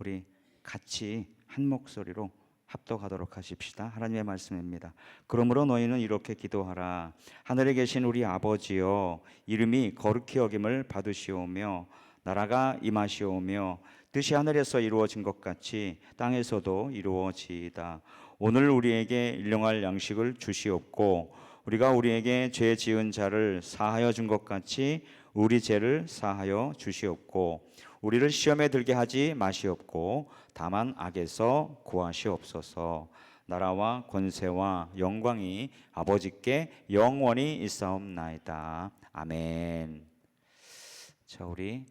우리 같이 한 목소리로 합독하도록 하십시다. 하나님의 말씀입니다. 그러므로 너희는 이렇게 기도하라. 하늘에 계신 우리 아버지여, 이름이 거룩히 여김을 받으시오며 나라가 임하시오며 뜻이 하늘에서 이루어진 것 같이 땅에서도 이루어지이다. 오늘 우리에게 일용할 양식을 주시옵고 우리가 우리에게 죄 지은 자를 사하여 준 것 같이 우리 죄를 사하여 주시옵고 우리를 시험에 들게 하지 마시옵고 다만 악에서 구하시옵소서. 나라와 권세와 영광이 아버지께 영원히 있사옵나이다. 아멘. 자, 우리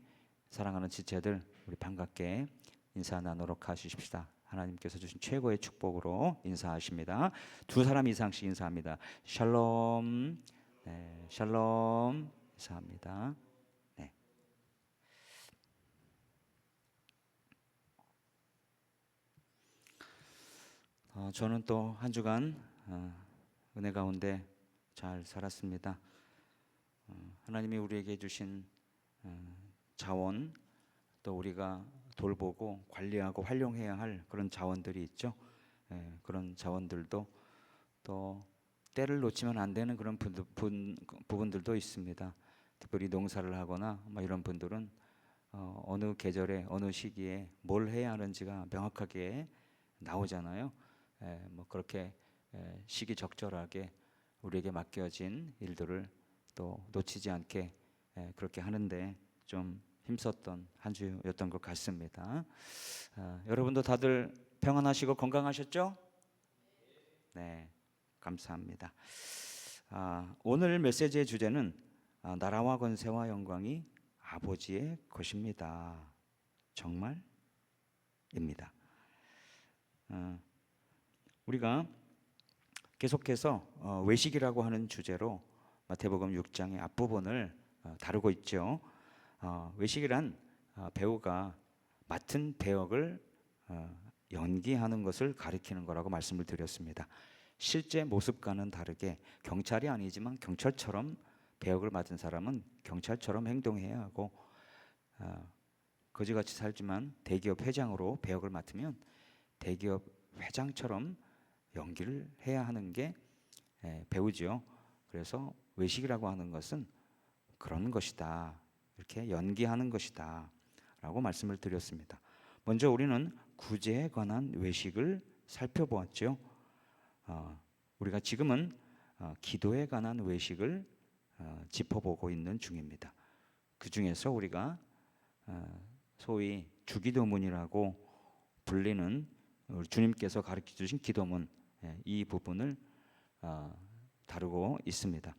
사랑하는 지체들, 우리 반갑게 인사 나누도록 하십시다. 하나님께서 주신 최고의 축복으로 인사하십니다. 두 사람 이상씩 인사합니다. 샬롬, 네, 샬롬 인사합니다. 네. 저는 또 한 주간 은혜 가운데 잘 살았습니다. 하나님이 우리에게 주신 자원, 또 우리가 돌보고 관리하고 활용해야 할 그런 자원들이 있죠. 그런 자원들도 또 때를 놓치면 안 되는 그런 부분들도 있습니다. 특별히 농사를 하거나 이런 분들은 어느 계절에 어느 시기에 뭘 해야 하는지가 명확하게 나오잖아요. 그렇게 시기적절하게 우리에게 맡겨진 일들을 또 놓치지 않게 그렇게 하는데 좀 힘썼던 한 주였던 것 같습니다. 여러분도 다들 평안하시고 건강하셨죠? 네, 감사합니다. 오늘 메시지의 주제는 나라와 권세와 영광이 아버지의 것입니다. 정말입니다. 우리가 계속해서 외식이라고 하는 주제로 마태복음 6장의 앞부분을 다루고 있죠. 외식이란 배우가 맡은 배역을 연기하는 것을 가리키는 거라고 말씀을 드렸습니다. 실제 모습과는 다르게 경찰이 아니지만 경찰처럼 배역을 맡은 사람은 경찰처럼 행동해야 하고 거지같이 살지만 대기업 회장으로 배역을 맡으면 대기업 회장처럼 연기를 해야 하는 게 배우지요. 그래서 외식이라고 하는 것은 그런 것이다. 이렇게 연기하는 것이다. 라고 말씀을 드렸습니다. 먼저 우리는 구제에 관한 외식을 살펴보았죠. 우리가 지금은 기도에 관한 외식을 짚어보고 있는 중입니다. 그 중에서 우리가 소위 주기도문이라고 불리는 주님께서 가르쳐 주신 기도문, 이 부분을 다루고 있습니다.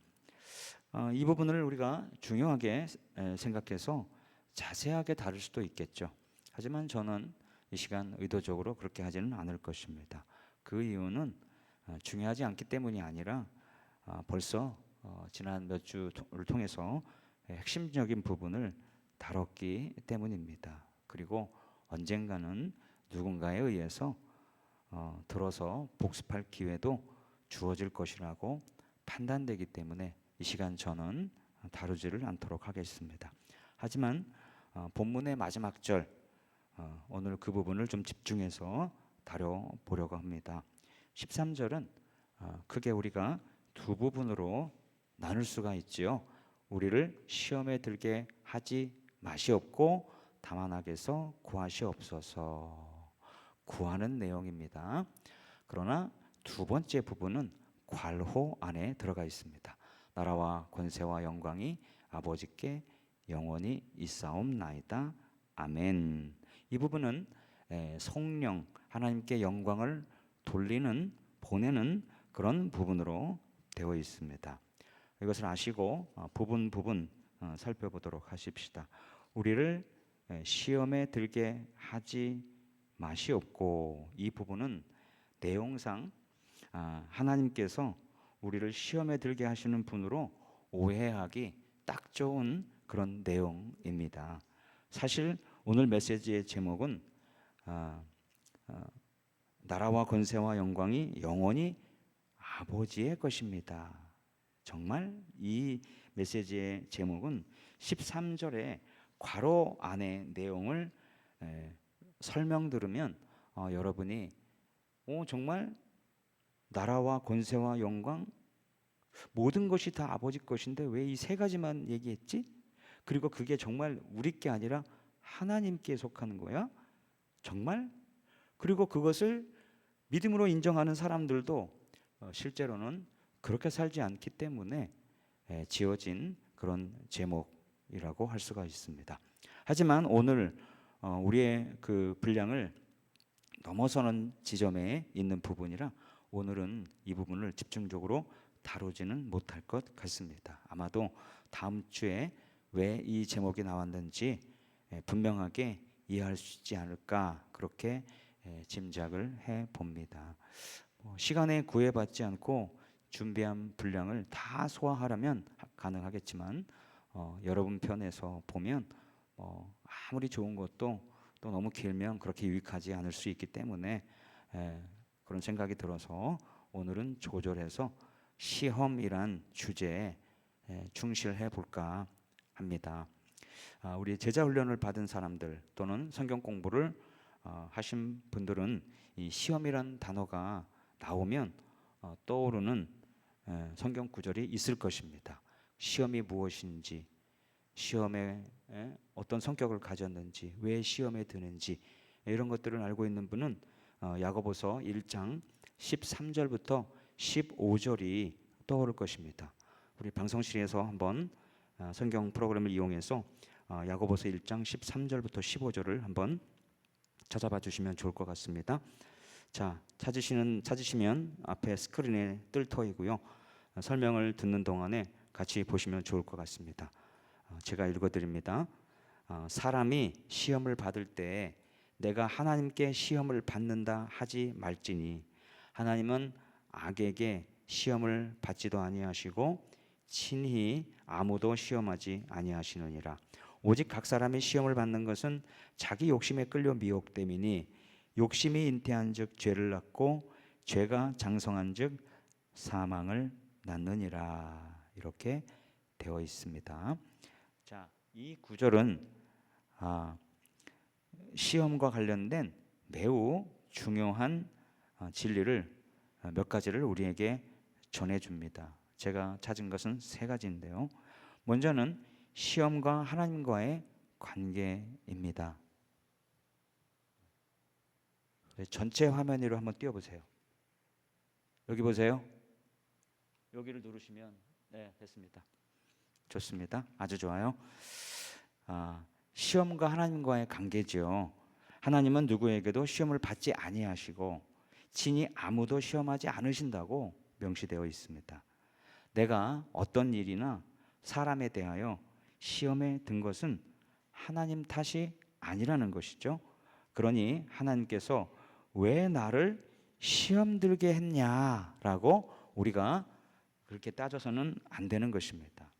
이 부분을 우리가 중요하게 생각해서 자세하게 다룰 수도 있겠죠. 하지만 저는 이 시간 의도적으로 그렇게 하지는 않을 것입니다. 그 이유는 중요하지 않기 때문이 아니라 벌써 지난 몇 주를 통해서 핵심적인 부분을 다뤘기 때문입니다. 그리고 언젠가는 누군가에 의해서 들어서 복습할 기회도 주어질 것이라고 판단되기 때문에 이 시간 저는 다루지를 않도록 하겠습니다. 하지만 본문의 마지막 절, 오늘 그 부분을 좀 집중해서 다뤄보려고 합니다. 13절은 크게 우리가 두 부분으로 나눌 수가 있지요. 우리를 시험에 들게 하지 마시옵고 다만 악에서 구하시옵소서. 구하는 내용입니다. 그러나 두 번째 부분은 괄호 안에 들어가 있습니다. 나라와 권세와 영광이 아버지께 영원히 있사옵나이다. 아멘. 이 부분은 성령 하나님께 영광을 돌리는 보내는 그런 부분으로 되어 있습니다. 이것을 아시고 부분 살펴보도록 하십시다. 우리를 시험에 들게 하지 마시옵고, 이 부분은 내용상 하나님께서 우리를 시험에 들게 하시는 분으로 오해하기 딱 좋은 그런 내용입니다. 사실 오늘 메시지의 제목은 나라와 권세와 영광이 영원히 아버지의 것입니다. 정말 이 메시지의 제목은 13절의 괄호 안의 내용을 설명 들으면 여러분이 정말 나라와 권세와 영광 모든 것이 다 아버지 것인데 왜 이 세 가지만 얘기했지? 그리고 그게 정말 우리 게 아니라 하나님께 속하는 거야? 정말? 그리고 그것을 믿음으로 인정하는 사람들도 실제로는 그렇게 살지 않기 때문에 지어진 그런 제목이라고 할 수가 있습니다. 하지만 오늘 우리의 그 분량을 넘어서는 지점에 있는 부분이라 오늘은 이 부분을 집중적으로 다루지는 못할 것 같습니다. 아마도 다음 주에 왜 이 제목이 나왔는지 분명하게 이해할 수 있지 않을까 그렇게 짐작을 해 봅니다. 시간에 구애받지 않고 준비한 분량을 다 소화하려면 가능하겠지만 여러분 편에서 보면 아무리 좋은 것도 또 너무 길면 그렇게 유익하지 않을 수 있기 때문에 그런 생각이 들어서 오늘은 조절해서 시험이란 주제에 충실해 볼까 합니다. 우리 제자 훈련을 받은 사람들 또는 성경 공부를 하신 분들은 이 시험이란 단어가 나오면 떠오르는 성경 구절이 있을 것입니다. 시험이 무엇인지, 시험에 어떤 성격을 가졌는지, 왜 시험에 드는지 이런 것들을 알고 있는 분은 야고보서 1장 13절부터 15절이 떠오를 것입니다. 우리 방송실에서 한번 성경 프로그램을 이용해서 야고보서 1장 13절부터 15절을 한번 찾아봐 주시면 좋을 것 같습니다. 자, 찾으시면 앞에 스크린에 뜰 터이고요. 설명을 듣는 동안에 같이 보시면 좋을 것 같습니다. 제가 읽어드립니다. 사람이 시험을 받을 때 내가 하나님께 시험을 받는다 하지 말지니 하나님은 악에게 시험을 받지도 아니하시고 친히 아무도 시험하지 아니하시느니라. 오직 각 사람이 시험을 받는 것은 자기 욕심에 끌려 미혹됨이니 욕심이 잉태한즉 죄를 낳고 죄가 장성한즉 사망을 낳느니라. 이렇게 되어 있습니다. 자, 이 구절은 시험과 관련된 매우 중요한 진리를 몇 가지를 우리에게 전해줍니다. 제가 찾은 것은 세 가지인데요. 먼저는 시험과 하나님과의 관계입니다. 전체 화면 위로 한번 띄워보세요. 여기 보세요. 여기를 누르시면 네, 됐습니다. 좋습니다. 아주 좋아요. 시험과 하나님과의 관계죠. 하나님은 누구에게도 시험을 받지 아니하시고 친히 아무도 시험하지 않으신다고 명시되어 있습니다. 내가 어떤 일이나 사람에 대하여 시험에 든 것은 하나님 탓이 아니라는 것이죠. 그러니 하나님께서 왜 나를 시험 들게 했냐라고 우리가 그렇게 따져서는 안 되는 것입니다.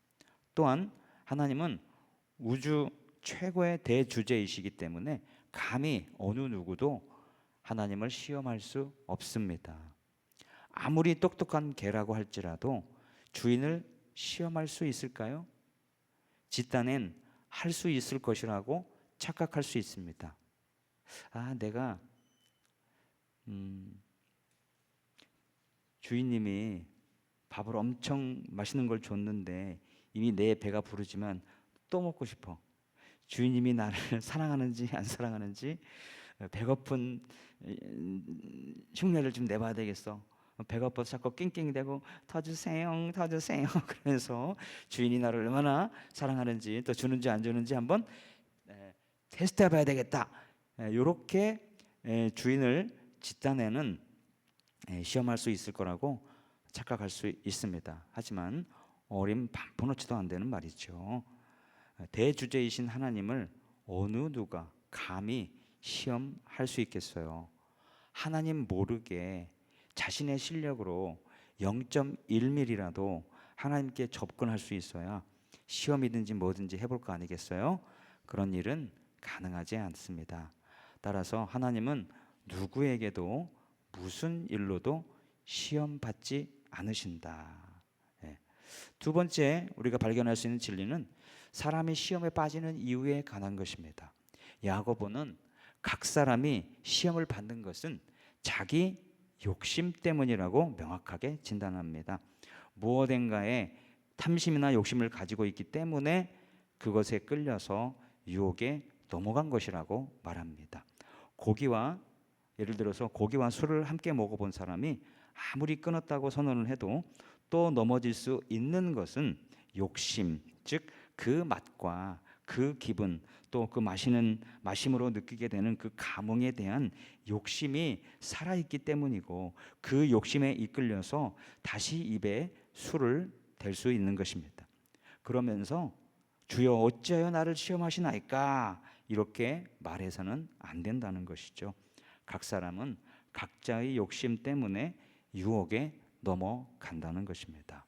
또한 하나님은 우주 최고의 대주제이시기 때문에 감히 어느 누구도 하나님을 시험할 수 없습니다. 아무리 똑똑한 개라고 할지라도 주인을 시험할 수 있을까요? 집단엔 할 수 있을 것이라고 착각할 수 있습니다. 내가 주인님이 밥을 엄청 맛있는 걸 줬는데 이미 내 배가 부르지만 또 먹고 싶어. 주인님이 나를 사랑하는지 안 사랑하는지 배고픈 흉내를 좀 내봐야 되겠어. 배고파서 자꾸 낑낑대고 더 주세요, 더 주세요. 그래서 주인이 나를 얼마나 사랑하는지 또 주는지 안 주는지 한번 테스트해봐야 되겠다. 이렇게 주인을 짓단에는 시험할 수 있을 거라고 착각할 수 있습니다. 하지만 어림 반푼어치도 안 되는 말이죠. 대주제이신 하나님을 어느 누가 감히 시험할 수 있겠어요? 하나님 모르게 자신의 실력으로 0.1mm라도 하나님께 접근할 수 있어야 시험이든지 뭐든지 해볼 거 아니겠어요? 그런 일은 가능하지 않습니다. 따라서 하나님은 누구에게도 무슨 일로도 시험받지 않으신다. 두 번째 우리가 발견할 수 있는 진리는 사람이 시험에 빠지는 이유에 관한 것입니다. 야고보는 각 사람이 시험을 받는 것은 자기 욕심 때문이라고 명확하게 진단합니다. 무엇인가에 탐심이나 욕심을 가지고 있기 때문에 그것에 끌려서 유혹에 넘어간 것이라고 말합니다. 예를 들어서 고기와 술을 함께 먹어본 사람이 아무리 끊었다고 선언을 해도 또 넘어질 수 있는 것은 욕심, 즉 그 맛과 그 기분, 또 그 마심으로 느끼게 되는 그 감흥에 대한 욕심이 살아있기 때문이고, 그 욕심에 이끌려서 다시 입에 술을 댈 수 있는 것입니다. 그러면서 주여 어찌하여 나를 시험하시나이까, 이렇게 말해서는 안 된다는 것이죠. 각 사람은 각자의 욕심 때문에 유혹에 넘어간다는 것입니다.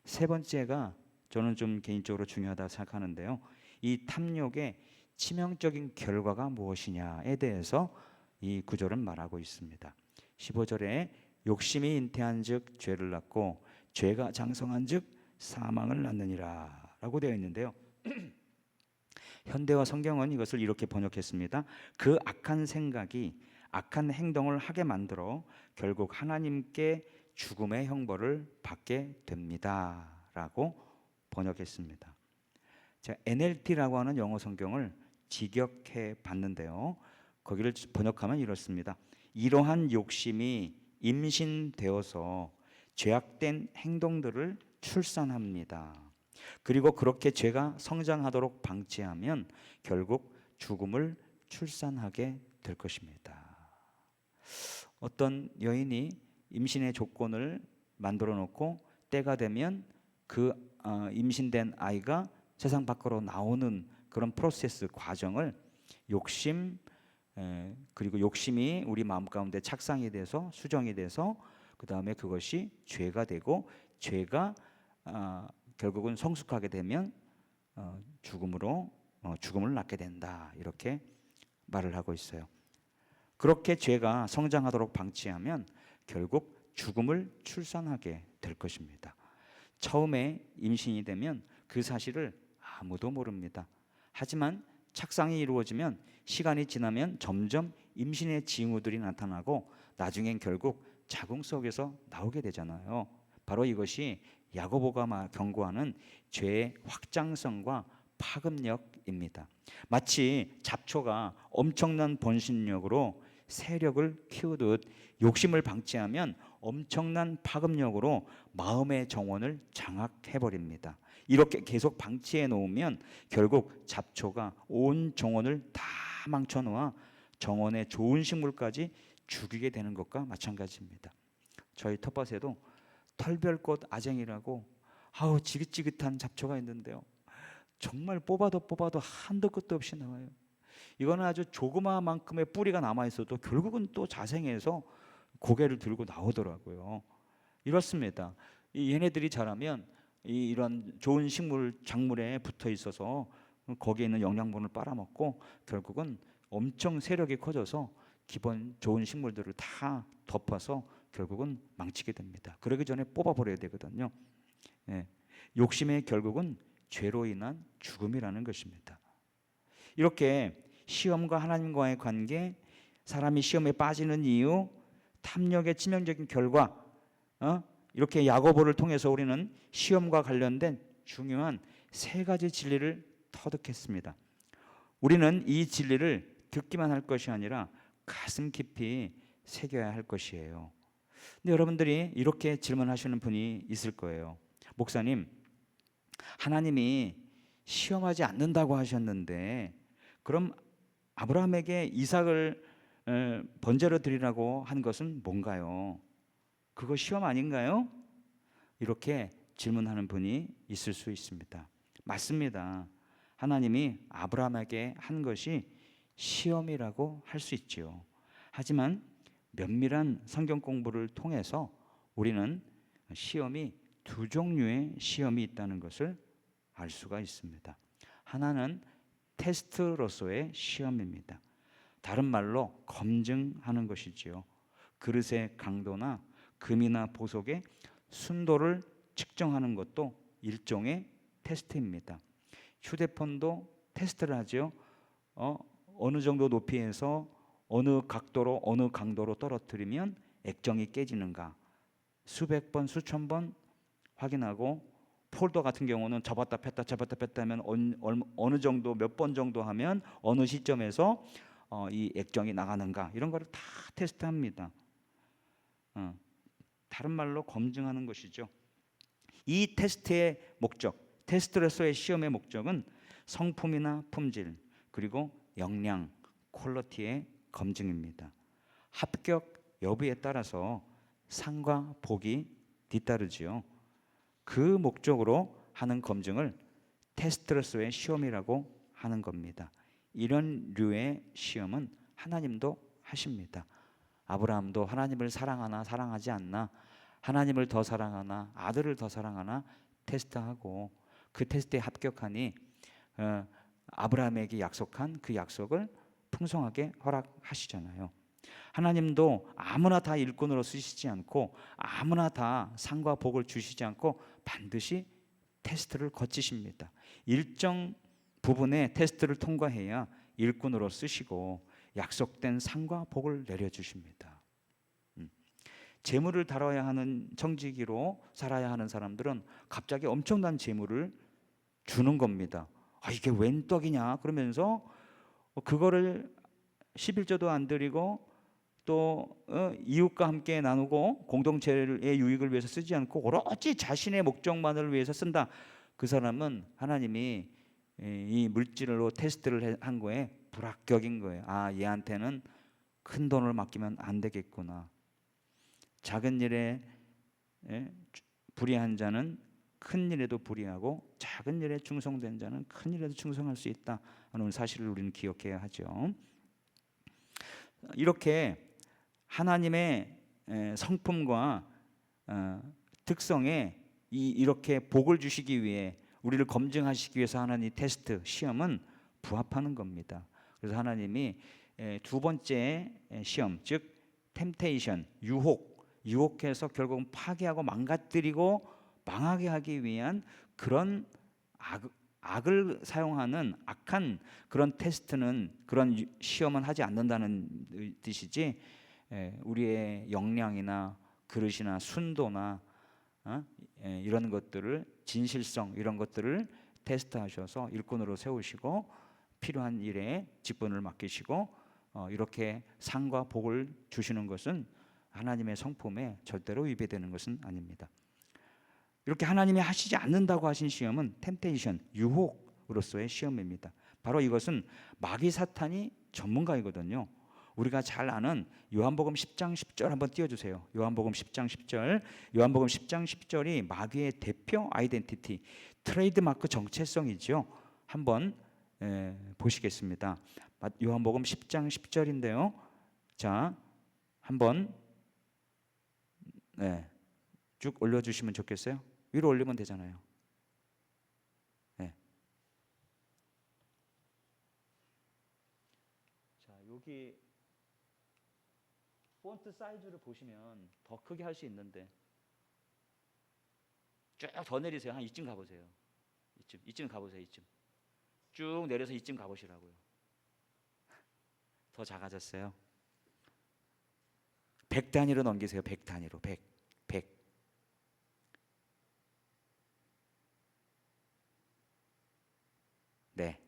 세 번째가 저는 좀 개인적으로 중요하다고 생각하는데요. 이 탐욕의 치명적인 결과가 무엇이냐에 대해서 이 구절은 말하고 있습니다. 15절에 욕심이 잉태한즉 죄를 낳고 죄가 장성한즉 사망을 낳느니라 라고 되어 있는데요. 현대화 성경은 이것을 이렇게 번역했습니다. 그 악한 생각이 악한 행동을 하게 만들어 결국 하나님께 죽음의 형벌을 받게 됩니다 라고 번역했습니다. 제가 NLT라고 하는 영어 성경을 직역해 봤는데요, 거기를 번역하면 이렇습니다. 이러한 욕심이 임신되어서 죄악된 행동들을 출산합니다. 그리고 그렇게 죄가 성장하도록 방치하면 결국 죽음을 출산하게 될 것입니다. 어떤 여인이 임신의 조건을 만들어 놓고 때가 되면 그 임신된 아이가 세상 밖으로 나오는 그런 프로세스 과정을 욕심, 그리고 욕심이 우리 마음 가운데 착상이 돼서 수정이 돼서 그 다음에 그것이 죄가 되고, 죄가 결국은 성숙하게 되면 죽음을 낳게 된다, 이렇게 말을 하고 있어요. 그렇게 죄가 성장하도록 방치하면 결국 죽음을 출산하게 될 것입니다. 처음에 임신이 되면 그 사실을 아무도 모릅니다. 하지만 착상이 이루어지면 시간이 지나면 점점 임신의 징후들이 나타나고 나중엔 결국 자궁 속에서 나오게 되잖아요. 바로 이것이 야고보가 경고하는 죄의 확장성과 파급력입니다. 마치 잡초가 엄청난 번식력으로 세력을 키우듯 욕심을 방치하면 엄청난 파급력으로 마음의 정원을 장악해버립니다. 이렇게 계속 방치해 놓으면 결국 잡초가 온 정원을 다 망쳐놓아 정원의 좋은 식물까지 죽이게 되는 것과 마찬가지입니다. 저희 텃밭에도 털별꽃 아쟁이라고 지긋지긋한 잡초가 있는데요, 정말 뽑아도 한도 끝도 없이 나와요. 이거는 아주 조그마만큼의 뿌리가 남아 있어도 결국은 또 자생해서 고개를 들고 나오더라고요. 이렇습니다. 얘네들이 자라면 이런 좋은 작물에 붙어 있어서 거기에 있는 영양분을 빨아먹고 결국은 엄청 세력이 커져서 기본 좋은 식물들을 다 덮어서 결국은 망치게 됩니다. 그러기 전에 뽑아버려야 되거든요. 욕심의 결국은 죄로 인한 죽음이라는 것입니다. 이렇게 시험과 하나님과의 관계, 사람이 시험에 빠지는 이유, 탐욕의 치명적인 결과, 이렇게 야고보를 통해서 우리는 시험과 관련된 중요한 세 가지 진리를 터득했습니다. 우리는 이 진리를 듣기만 할 것이 아니라 가슴 깊이 새겨야 할 것이에요. 근데 여러분들이 이렇게 질문하시는 분이 있을 거예요. 목사님, 하나님이 시험하지 않는다고 하셨는데 그럼 아브라함에게 이삭을 번제로 드리라고 한 것은 뭔가요? 그거 시험 아닌가요? 이렇게 질문하는 분이 있을 수 있습니다. 맞습니다. 하나님이 아브라함에게 한 것이 시험이라고 할 수 있지요. 하지만 면밀한 성경 공부를 통해서 우리는 시험이 두 종류의 시험이 있다는 것을 알 수가 있습니다. 하나는 테스트로서의 시험입니다. 다른 말로 검증하는 것이지요. 그릇의 강도나 금이나 보석의 순도를 측정하는 것도 일종의 테스트입니다. 휴대폰도 테스트를 하죠. 어느 정도 높이에서 어느 각도로 어느 강도로 떨어뜨리면 액정이 깨지는가 수백 번 수천 번 확인하고, 폴더 같은 경우는 접었다 폈다 하면 어느 정도 몇 번 정도 하면 어느 시점에서 이 액정이 나가는가 이런 거를 다 테스트합니다. 다른 말로 검증하는 것이죠. 이 테스트의 목적, 테스트로서의 시험의 목적은 성품이나 품질 그리고 역량, 퀄리티의 검증입니다. 합격 여부에 따라서 상과 복이 뒤따르지요. 그 목적으로 하는 검증을 테스트로서의 시험이라고 하는 겁니다. 이런 류의 시험은 하나님도 하십니다. 아브라함도 하나님을 사랑하나 사랑하지 않나, 하나님을 더 사랑하나 아들을 더 사랑하나 테스트하고, 그 테스트에 합격하니 아브라함에게 약속한 그 약속을 풍성하게 허락하시잖아요. 하나님도 아무나 다 일꾼으로 쓰시지 않고 아무나 다 상과 복을 주시지 않고 반드시 테스트를 거치십니다. 일정 부분의 테스트를 통과해야 일꾼으로 쓰시고 약속된 상과 복을 내려주십니다. 재물을 다뤄야 하는 청지기로 살아야 하는 사람들은 갑자기 엄청난 재물을 주는 겁니다. 이게 웬 떡이냐 그러면서 그거를 11조도 안 드리고 또 이웃과 함께 나누고 공동체의 유익을 위해서 쓰지 않고 오로지 자신의 목적만을 위해서 쓴다. 그 사람은 하나님이 이 물질로 테스트를 한 거에 불합격인 거예요. 얘한테는 큰 돈을 맡기면 안 되겠구나. 작은 일에 불의한 자는 큰 일에도 불의하고 작은 일에 충성된 자는 큰 일에도 충성할 수 있다 하는 사실을 우리는 기억해야 하죠. 이렇게 하나님의 성품과 특성에 이렇게 복을 주시기 위해, 우리를 검증하시기 위해서 하나님 테스트, 시험은 부합하는 겁니다. 그래서 하나님이 두 번째 시험, 즉 템테이션, 유혹해서 결국은 파괴하고 망가뜨리고 망하게 하기 위한 그런 악을 사용하는 악한 그런 테스트는, 그런 시험은 하지 않는다는 뜻이지, 우리의 역량이나 그릇이나 순도나 이런 것들을, 진실성 이런 것들을 테스트하셔서 일꾼으로 세우시고 필요한 일에 직분을 맡기시고 이렇게 상과 복을 주시는 것은 하나님의 성품에 절대로 위배되는 것은 아닙니다. 이렇게 하나님이 하시지 않는다고 하신 시험은 템테이션, 유혹으로서의 시험입니다. 바로 이것은 마귀 사탄이 전문가이거든요. 우리가 잘 아는 요한복음 10장 10절 한번 띄워주세요. 요한복음 10장 10절. 요한복음 10장 10절이 마귀의 대표 아이덴티티, 트레이드마크 정체성이죠. 한번 보시겠습니다. 요한복음 10장 10절인데요. 자, 한번 쭉 올려주시면 좋겠어요. 위로 올리면 되잖아요. 자, 여기 폰트 사이즈를 보시면 더 크게 할 수 있는데 쭉 더 내리세요. 한 이쯤 가보세요. 이쯤 가보세요. 이쯤 쭉 내려서 이쯤 가보시라고요. 더 작아졌어요. 100 단위로 넘기세요. 100 단위로. 100. 네,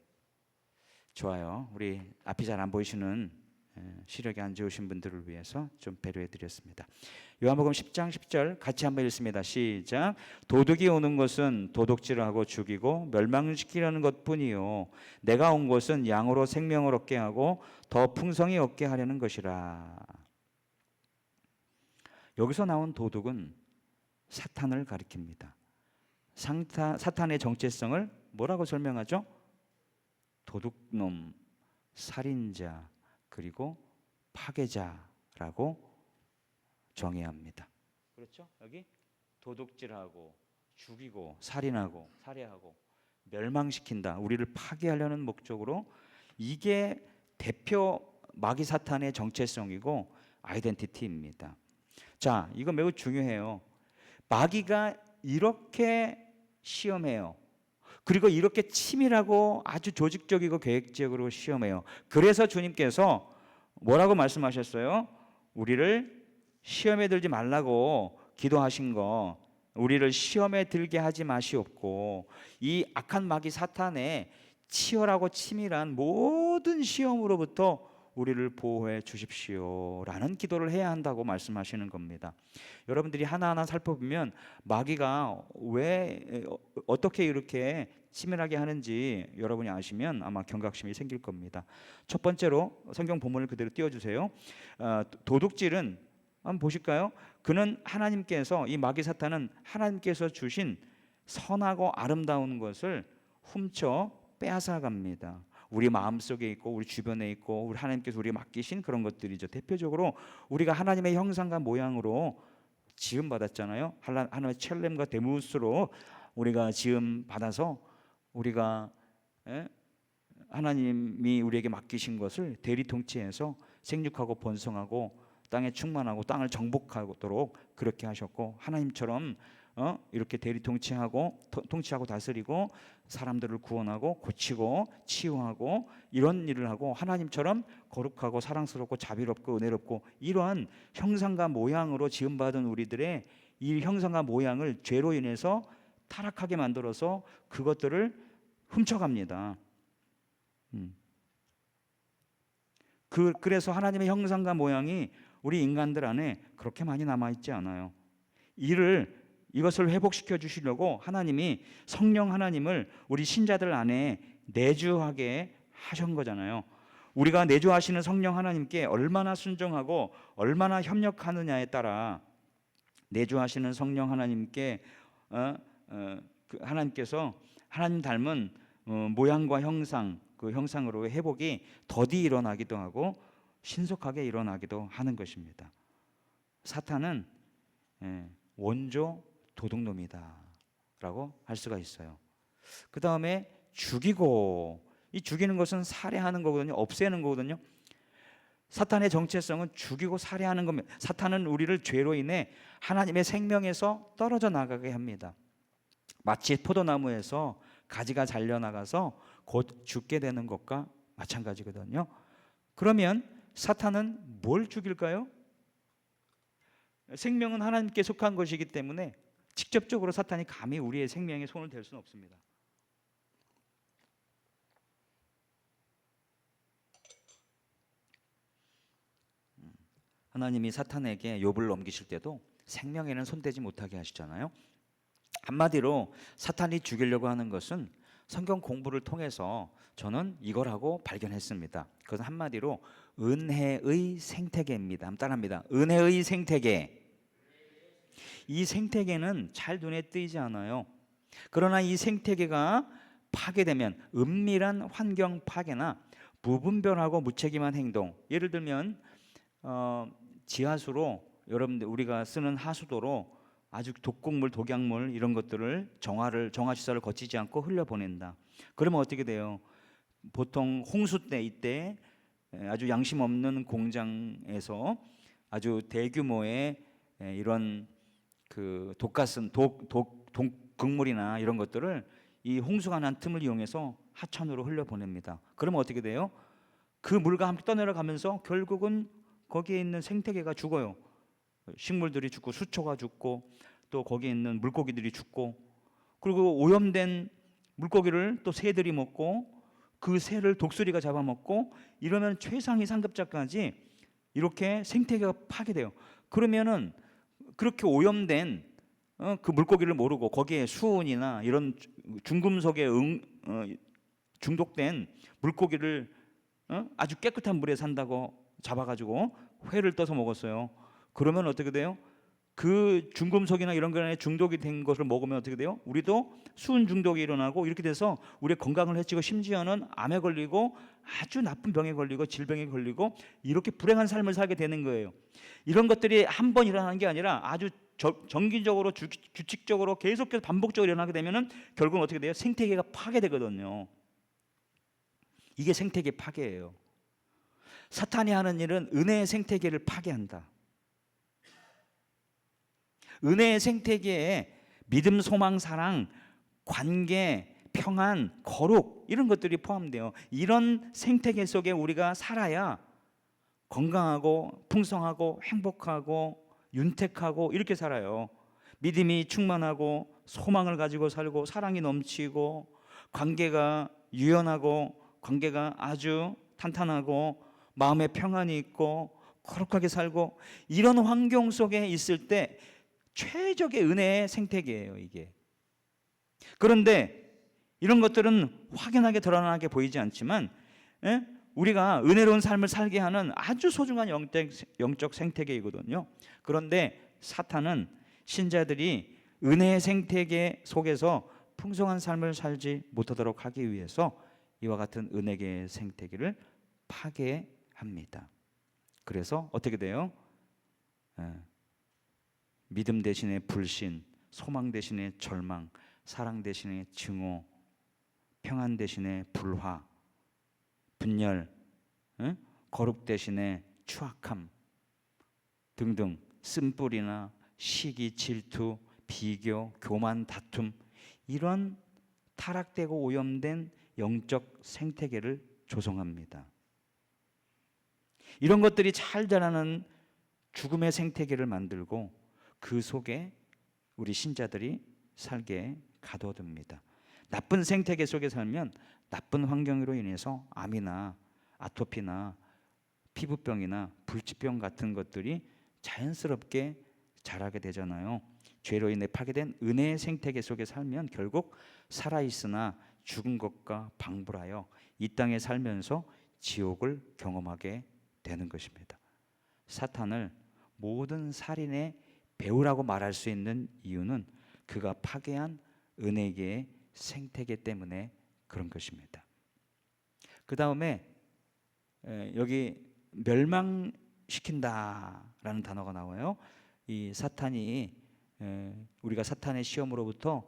좋아요. 우리 앞이 잘 안 보이시는 시력이 안 좋으신 분들을 위해서 좀 배려해 드렸습니다. 요한복음 10장 10절 같이 한번 읽습니다. 시작. 도둑이 오는 것은 도둑질하고 죽이고 멸망시키려는 것뿐이요 내가 온 것은 양으로 생명을 얻게 하고 더 풍성히 얻게 하려는 것이라. 여기서 나온 도둑은 사탄을 가리킵니다. 사탄의 정체성을 뭐라고 설명하죠? 도둑놈, 살인자, 그리고 파괴자라고 정의합니다. 그렇죠? 여기 도둑질하고 죽이고 살인하고 살해하고 멸망시킨다, 우리를 파괴하려는 목적으로, 이게 대표 마귀 사탄의 정체성이고 아이덴티티입니다. 자, 이거 매우 중요해요. 마귀가 이렇게 시험해요. 그리고 이렇게 치밀하고 아주 조직적이고 계획적으로 시험해요. 그래서 주님께서 뭐라고 말씀하셨어요? 우리를 시험에 들지 말라고 기도하신 거, 우리를 시험에 들게 하지 마시옵고 이 악한 마귀 사탄의 치열하고 치밀한 모든 시험으로부터 우리를 보호해 주십시오라는 기도를 해야 한다고 말씀하시는 겁니다. 여러분들이 하나하나 살펴보면 마귀가 왜 어떻게 이렇게 치밀하게 하는지 여러분이 아시면 아마 경각심이 생길 겁니다. 첫 번째로 성경 본문을 그대로 띄워주세요. 도둑질은 한번 보실까요? 그는 하나님께서, 이 마귀 사탄은 하나님께서 주신 선하고 아름다운 것을 훔쳐 빼앗아갑니다. 우리 마음속에 있고 우리 주변에 있고 우리 하나님께서 우리에게 맡기신 그런 것들이죠. 대표적으로 우리가 하나님의 형상과 모양으로 지음 받았잖아요. 하나님의 첼렘과 데무스로 우리가 지음 받아서 우리가 하나님이 우리에게 맡기신 것을 대리통치해서 생육하고 번성하고 땅에 충만하고 땅을 정복하도록 그렇게 하셨고, 하나님처럼 이렇게 통치하고 다스리고 사람들을 구원하고 고치고 치유하고 이런 일을 하고 하나님처럼 거룩하고 사랑스럽고 자비롭고 은혜롭고 이러한 형상과 모양으로 지음받은 우리들의 이 형상과 모양을 죄로 인해서 타락하게 만들어서 그것들을 훔쳐갑니다. 그래서 하나님의 형상과 모양이 우리 인간들 안에 그렇게 많이 남아있지 않아요. 이것을 회복시켜 주시려고 하나님이 성령 하나님을 우리 신자들 안에 내주하게 하신 거잖아요. 우리가 내주하시는 성령 하나님께 얼마나 순종하고 얼마나 협력하느냐에 따라 내주하시는 성령 하나님께 하나님께서 하나님 닮은 모양과 형상, 그 형상으로의 회복이 더디 일어나기도 하고 신속하게 일어나기도 하는 것입니다. 사탄은 원조 도둑놈이다라고 할 수가 있어요. 그 다음에 죽이고, 이 죽이는 것은 살해하는 거거든요. 없애는 거거든요. 사탄의 정체성은 죽이고 살해하는 겁니다. 사탄은 우리를 죄로 인해 하나님의 생명에서 떨어져 나가게 합니다. 마치 포도나무에서 가지가 잘려나가서 곧 죽게 되는 것과 마찬가지거든요. 그러면 사탄은 뭘 죽일까요? 생명은 하나님께 속한 것이기 때문에 직접적으로 사탄이 감히 우리의 생명에 손을 댈 수는 없습니다. 하나님이 사탄에게 욥을 넘기실 때도 생명에는 손대지 못하게 하시잖아요. 한마디로 사탄이 죽이려고 하는 것은 성경 공부를 통해서 저는 이거라고 발견했습니다. 그것은 한마디로 은혜의 생태계입니다. 한번 따라합니다. 은혜의 생태계. 이 생태계는 잘 눈에 띄지 않아요. 그러나 이 생태계가 파괴되면 은밀한 환경 파괴나 무분별하고 무책임한 행동, 예를 들면 지하수로, 여러분들 우리가 쓰는 하수도로 아주 독극물, 독약물 이런 것들을 정화시설을 거치지 않고 흘려보낸다. 그러면 어떻게 돼요? 보통 홍수 때, 이때 아주 양심 없는 공장에서 아주 대규모의 이런 그 독극물이나 이런 것들을 이 홍수가 난 틈을 이용해서 하천으로 흘려보냅니다. 그러면 어떻게 돼요? 그 물과 함께 떠내려가면서 결국은 거기에 있는 생태계가 죽어요. 식물들이 죽고 수초가 죽고 또 거기에 있는 물고기들이 죽고, 그리고 오염된 물고기를 또 새들이 먹고 그 새를 독수리가 잡아먹고, 이러면 최상위 상급자까지 이렇게 생태계가 파괴돼요. 그러면은 그렇게 오염된 그 물고기를 모르고 거기에 수은이나 이런 중금속에 중독된 물고기를 아주 깨끗한 물에 산다고 잡아가지고 회를 떠서 먹었어요. 그러면 어떻게 돼요? 그 중금속이나 이런 거에 중독이 된 것을 먹으면 어떻게 돼요? 우리도 수은 중독이 일어나고 이렇게 돼서 우리의 건강을 해치고 심지어는 암에 걸리고 아주 나쁜 병에 걸리고 질병에 걸리고 이렇게 불행한 삶을 살게 되는 거예요. 이런 것들이 한 번 일어나는 게 아니라 아주 정기적으로 규칙적으로 계속해서 반복적으로 일어나게 되면은 결국은 어떻게 돼요? 생태계가 파괴되거든요. 이게 생태계 파괴예요. 사탄이 하는 일은 은혜의 생태계를 파괴한다. 은혜의 생태계에 믿음, 소망, 사랑, 관계, 평안, 거룩 이런 것들이 포함돼요. 이런 생태계 속에 우리가 살아야 건강하고 풍성하고 행복하고 윤택하고 이렇게 살아요. 믿음이 충만하고 소망을 가지고 살고 사랑이 넘치고 관계가 유연하고 관계가 아주 탄탄하고 마음에 평안이 있고 거룩하게 살고 이런 환경 속에 있을 때 최적의 은혜의 생태계예요, 이게. 그런데 이런 것들은 확연하게 드러나게 보이지 않지만 우리가 은혜로운 삶을 살게 하는 아주 소중한 영적 생태계이거든요. 그런데 사탄은 신자들이 은혜의 생태계 속에서 풍성한 삶을 살지 못하도록 하기 위해서 이와 같은 은혜의 생태계를 파괴합니다. 그래서 어떻게 돼요? 믿음 대신에 불신, 소망 대신에 절망, 사랑 대신에 증오, 평안 대신에 불화, 분열, 거룩 대신에 추악함 등등 쓴뿌리나 시기, 질투, 비교, 교만, 다툼 이런 타락되고 오염된 영적 생태계를 조성합니다. 이런 것들이 잘 자라는 죽음의 생태계를 만들고 그 속에 우리 신자들이 살게 가둬둡니다. 나쁜 생태계 속에 살면 나쁜 환경으로 인해서 암이나 아토피나 피부병이나 불치병 같은 것들이 자연스럽게 자라게 되잖아요. 죄로 인해 파괴된 은혜의 생태계 속에 살면 결국 살아있으나 죽은 것과 방불하여 이 땅에 살면서 지옥을 경험하게 되는 것입니다. 사탄을 모든 살인의 배우라고 말할 수 있는 이유는 그가 파괴한 은혜계의 생태계 때문에 그런 것입니다. 그 다음에 여기 멸망시킨다라는 단어가 나와요. 이 사탄이 우리가 사탄의 시험으로부터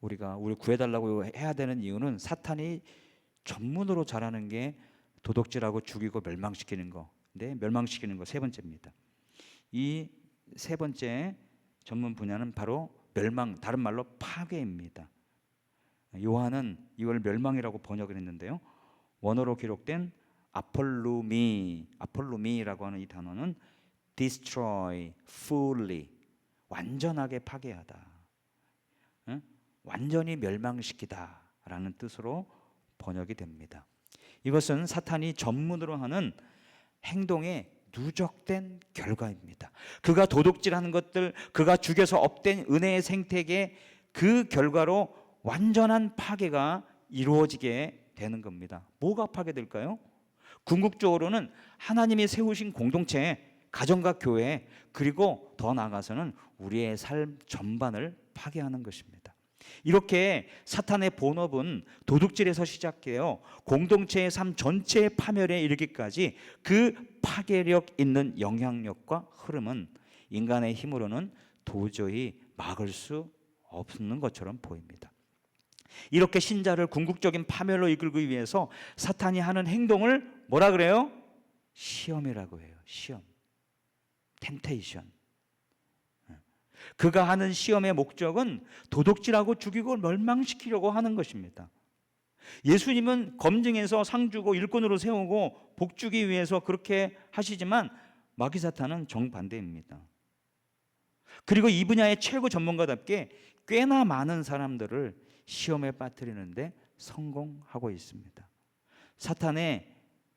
우리를 구해달라고 해야 되는 이유는 사탄이 전문으로 잘하는 게 도둑질하고 죽이고 멸망시키는 거. 근데 멸망시키는 거 세 번째입니다. 이 세 번째 전문 분야는 바로 멸망, 다른 말로 파괴입니다. 요한은 이걸 멸망이라고 번역을 했는데요. 원어로 기록된 아폴루미라고 하는 이 단어는 destroy, fully, 완전하게 파괴하다, 완전히 멸망시키다라는 뜻으로 번역이 됩니다. 이것은 사탄이 전문으로 하는 행동의 누적된 결과입니다. 그가 도둑질하는 것들, 그가 죽여서 업된 은혜의 생태계 그 결과로 완전한 파괴가 이루어지게 되는 겁니다. 뭐가 파괴될까요? 궁극적으로는 하나님이 세우신 공동체, 가정과 교회, 그리고 더 나아가서는 우리의 삶 전반을 파괴하는 것입니다. 이렇게 사탄의 본업은 도둑질에서 시작해요. 공동체의 삶 전체의 파멸에 이르기까지 그 파괴력 있는 영향력과 흐름은 인간의 힘으로는 도저히 막을 수 없는 것처럼 보입니다. 이렇게 신자를 궁극적인 파멸로 이끌기 위해서 사탄이 하는 행동을 뭐라 그래요? 시험이라고 해요. 시험, 템테이션. 그가 하는 시험의 목적은 도둑질하고 죽이고 멸망시키려고 하는 것입니다. 예수님은 검증해서 상 주고 일꾼으로 세우고 복 주기 위해서 그렇게 하시지만 마귀 사탄은 정반대입니다. 그리고 이 분야의 최고 전문가답게 꽤나 많은 사람들을 시험에 빠뜨리는데 성공하고 있습니다. 사탄의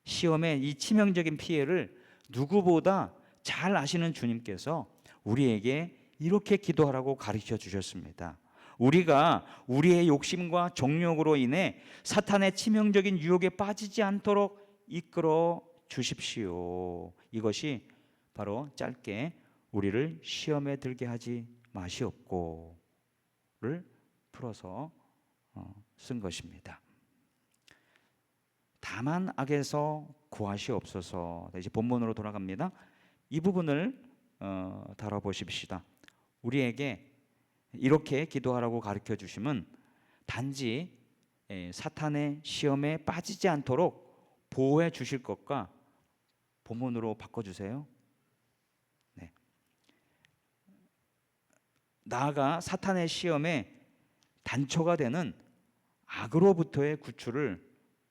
시험의 이 치명적인 피해를 누구보다 잘 아시는 주님께서 우리에게 이렇게 기도하라고 가르쳐 주셨습니다. 우리가 우리의 욕심과 정욕으로 인해 사탄의 치명적인 유혹에 빠지지 않도록 이끌어 주십시오. 이것이 바로 짧게 우리를 시험에 들게 하지 마시옵고를 풀어서 쓴 것입니다. 다만 악에서 구하시옵소서. 이제 본문으로 돌아갑니다. 이 부분을 다뤄보십시다. 우리에게 이렇게 기도하라고 가르쳐 주심은 단지 사탄의 시험에 빠지지 않도록 보호해 주실 것과 본문으로 바꿔주세요. 네. 나아가 사탄의 시험에 단초가 되는 악으로부터의 구출을